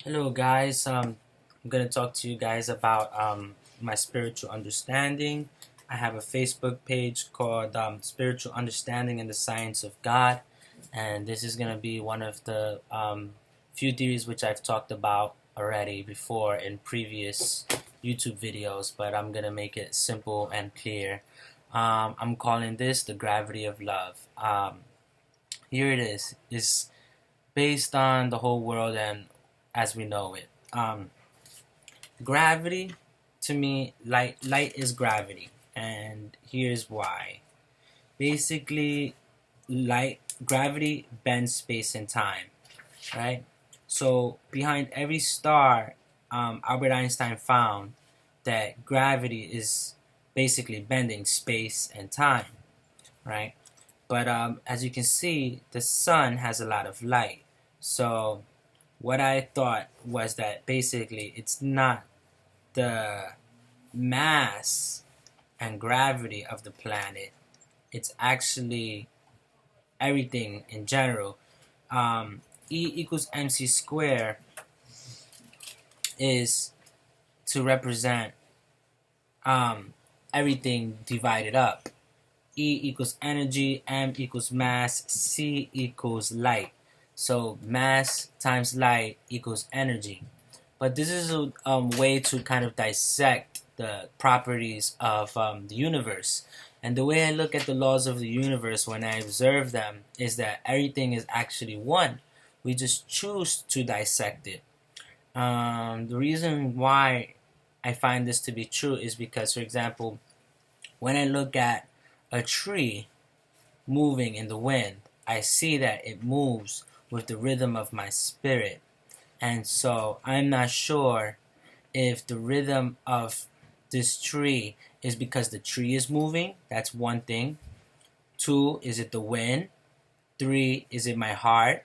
Hello, guys. I'm gonna talk to you guys about my spiritual understanding. I have a Facebook page called Spiritual Understanding and the Science of God, and this is gonna be one of the few theories which I've talked about already before in previous YouTube videos, but I'm gonna make it simple and clear. I'm calling this the gravity of love. Here it is. It's based on the whole world and as we know it. Gravity, to me, light is gravity, and here's why. Basically, light gravity bends space and time, right? So behind every star, Albert Einstein found that gravity is basically bending space and time, right? But as you can see, the sun has a lot of light. So what I thought was that basically it's not the mass and gravity of the planet, it's actually everything in general. E equals mc squared is to represent um, everything divided up. E equals energy, m equals mass, c equals light. So mass times light equals energy. But this is a way to kind of dissect the properties of the universe. And the way I look at the laws of the universe when I observe them is that everything is actually one. We just choose to dissect it. The reason why I find this to be true is because, for example, when I look at a tree moving in the wind, I see that it moves with the rhythm of my spirit. And so I'm not sure if the rhythm of this tree is because the tree is moving. That's one thing. Two, is it the wind? Three, is it my heart?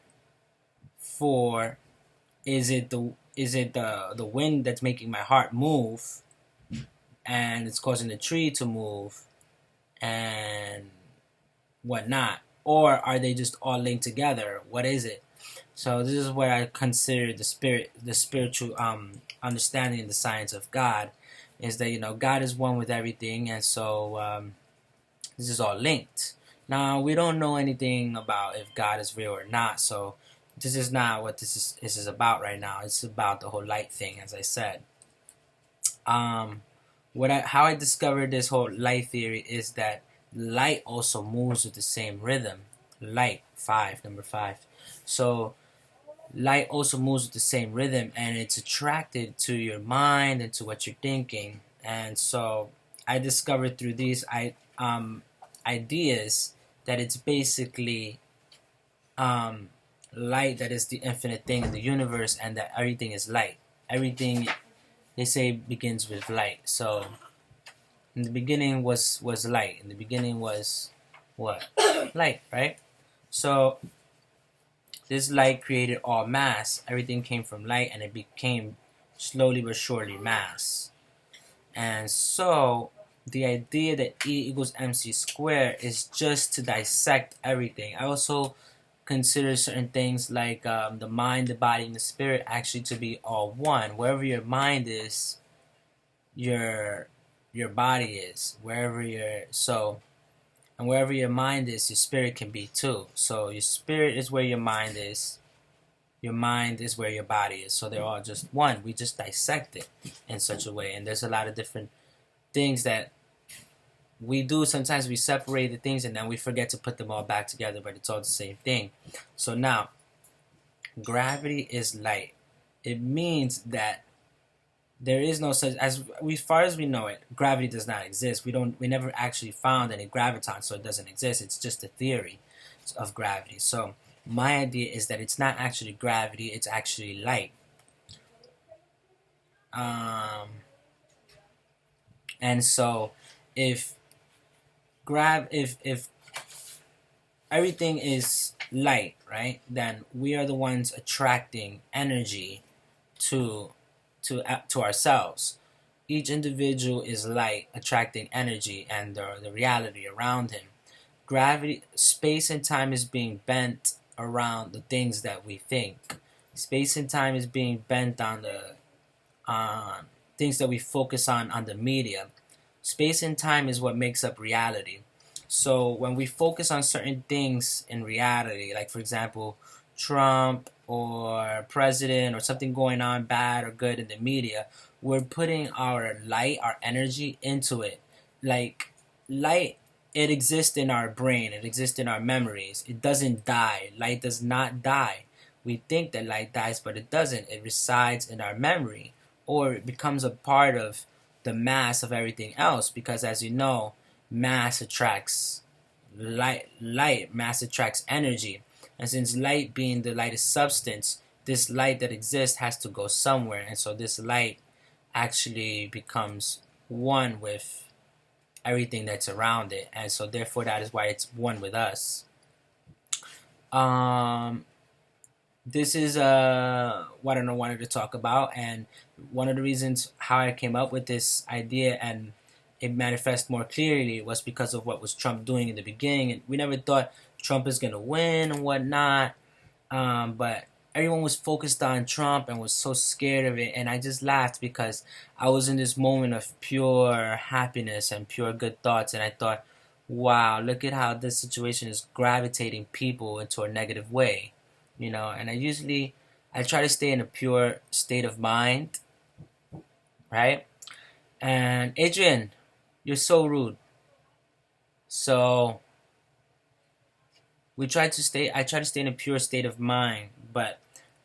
Four, is it the wind that's making my heart move and it's causing the tree to move and whatnot? Or are they just all linked together? What is it? So this is what I consider the spiritual understanding of the science of God, is that God is one with everything, and so this is all linked. Now we don't know anything about if God is real or not, so this is not what this is about right now. It's about the whole light thing, as I said. Um, how I discovered this whole light theory is that light also moves with the same rhythm. Light five, number five. So light also moves with the same rhythm, and it's attracted to your mind and to what you're thinking. And so I discovered through these ideas that it's basically um, light that is the infinite thing in the universe, and that everything is light. Everything, they say, begins with light. So in the beginning was light. In the beginning was what? Light, right? So this light created all mass. Everything came from light, and it became slowly but surely mass. And so the idea that E equals mc squared is just to dissect everything. I also consider certain things like the mind, the body, and the spirit actually to be all one. Wherever your mind is, your your body is. And wherever your mind is, your spirit can be too. So your spirit is where your mind is. Your mind is where your body is. So they're all just one. We just dissect it in such a way. And there's a lot of different things that we do. Sometimes we separate the things and then we forget to put them all back together, but it's all the same thing. So now, gravity is light. It means that there is no such as far as we know it, gravity does not exist. We never actually found any graviton, so it doesn't exist. It's just a theory of gravity. So my idea is that it's not actually gravity, it's actually light. Um, and so if if everything is light, right? Then we are the ones attracting energy to to ourselves. Each individual is light attracting energy and the reality around him. Gravity, space and time is being bent around the things that we think. Space and time is being bent on the things that we focus on the media. Space and time is what makes up reality. So when we focus on certain things in reality, like for example, Trump or president or something going on bad or good in the media, we're putting our light, our energy into it. Like light, it exists in our brain, it exists in our memories. It doesn't die. Light does not die. We think that light dies, but it doesn't. It resides in our memory, or it becomes a part of the mass of everything else, because as you know, mass attracts light, mass attracts energy. And since light being the lightest substance, this light that exists has to go somewhere, and so this light actually becomes one with everything that's around it, and so therefore that is why it's one with us. um this is what I wanted to talk about, and one of the reasons how I came up with this idea and it manifests more clearly was because of what was Trump doing in the beginning. And we never thought Trump is gonna win and whatnot, but everyone was focused on Trump and was so scared of it, and I just laughed because I was in this moment of pure happiness and pure good thoughts, and I thought, wow, look at how this situation is gravitating people into a negative way, and I try to stay in a pure state of mind, right? And Adrian, you're so rude. So I try to stay in a pure state of mind, but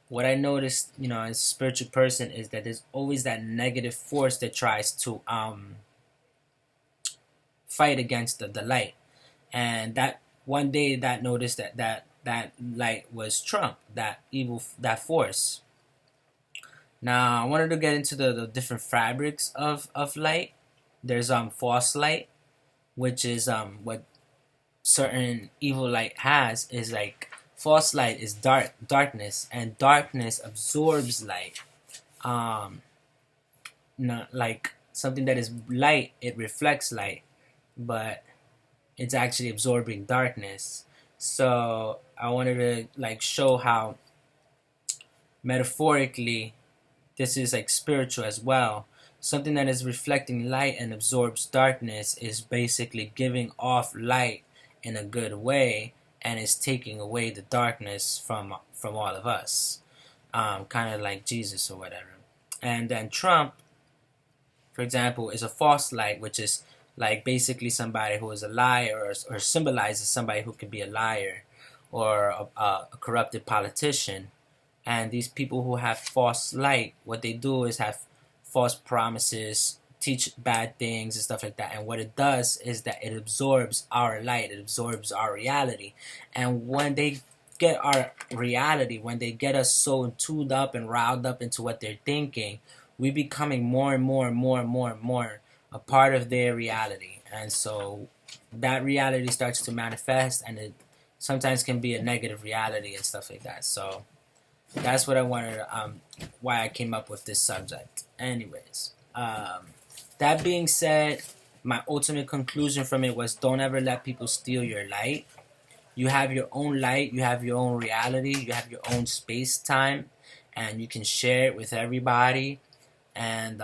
what I noticed, as a spiritual person, is that there's always that negative force that tries to fight against the light. And that one day that noticed that light was Trump, that evil, that force. Now I wanted to get into the different fabrics of light. There's false light, which is what certain evil light has, is like false light is darkness, and darkness absorbs light. Um, Not like something that is light, it reflects light, but it's actually absorbing darkness. So I wanted to like show how metaphorically this is like spiritual as well. Something that is reflecting light and absorbs darkness is basically giving off light in a good way, and is taking away the darkness from all of us, kind of like Jesus or whatever. And then Trump, for example, is a false light, which is like basically somebody who is a liar, or symbolizes somebody who could be a liar or a corrupted politician. And these people who have false light, what they do is have false promises, teach bad things and stuff like that. And what it does is that it absorbs our light, it absorbs our reality. And when they get our reality, when they get us so tuned up and riled up into what they're thinking, we becoming more and more and more and more and more a part of their reality. And so that reality starts to manifest, and it sometimes can be a negative reality and stuff like that. So that's what I wanted, why I came up with this subject. Anyways, that being said, my ultimate conclusion from it was, don't ever let people steal your light. You have your own light, you have your own reality, you have your own space time, and you can share it with everybody. And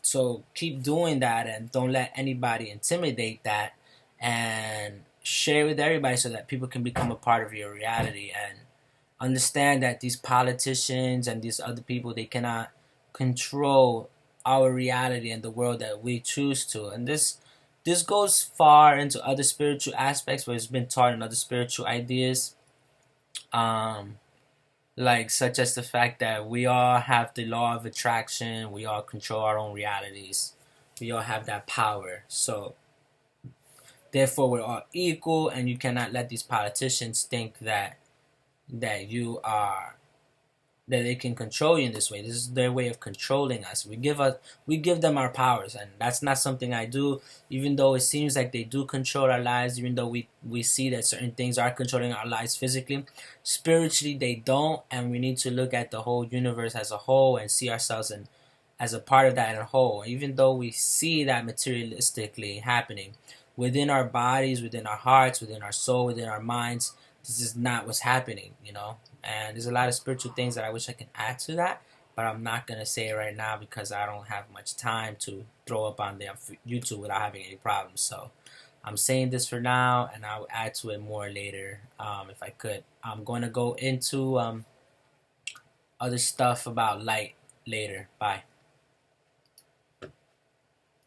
so keep doing that, and don't let anybody intimidate that, and share with everybody so that people can become a part of your reality. And understand that these politicians and these other people, they cannot control our reality and the world that we choose to. And this goes far into other spiritual aspects, where it's been taught in other spiritual ideas, like such as the fact that we all have the law of attraction, we all control our own realities, we all have that power. So therefore we're all equal, and you cannot let these politicians think that you are, that they can control you in this way. This is their way of controlling us. We give them our powers, and that's not something I do. Even though it seems like they do control our lives, even though we see that certain things are controlling our lives physically, spiritually they don't. And we need to look at the whole universe as a whole and see ourselves as a part of that in a whole. Even though we see that materialistically happening within our bodies, within our hearts, within our soul, within our minds, this is not what's happening. And there's a lot of spiritual things that I wish I could add to that, but I'm not gonna say it right now because I don't have much time to throw up on the YouTube without having any problems. So I'm saying this for now, and I'll add to it more later if I could. I'm going to go into other stuff about light later. Bye.